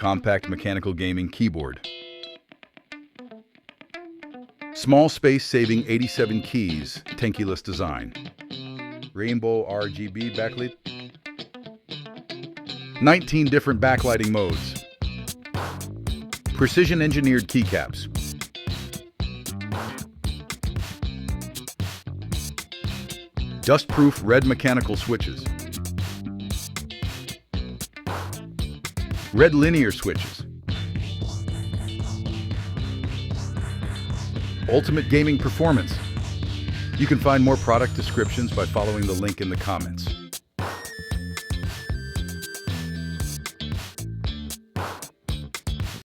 compact mechanical gaming keyboard. Small space-saving 87 keys, tankless design. Rainbow RGB backlit. 19 different backlighting modes. Precision-engineered keycaps. Dust-proof red mechanical switches. Red linear switches. Ultimate gaming performance. You can find more product descriptions by following the link in the comments.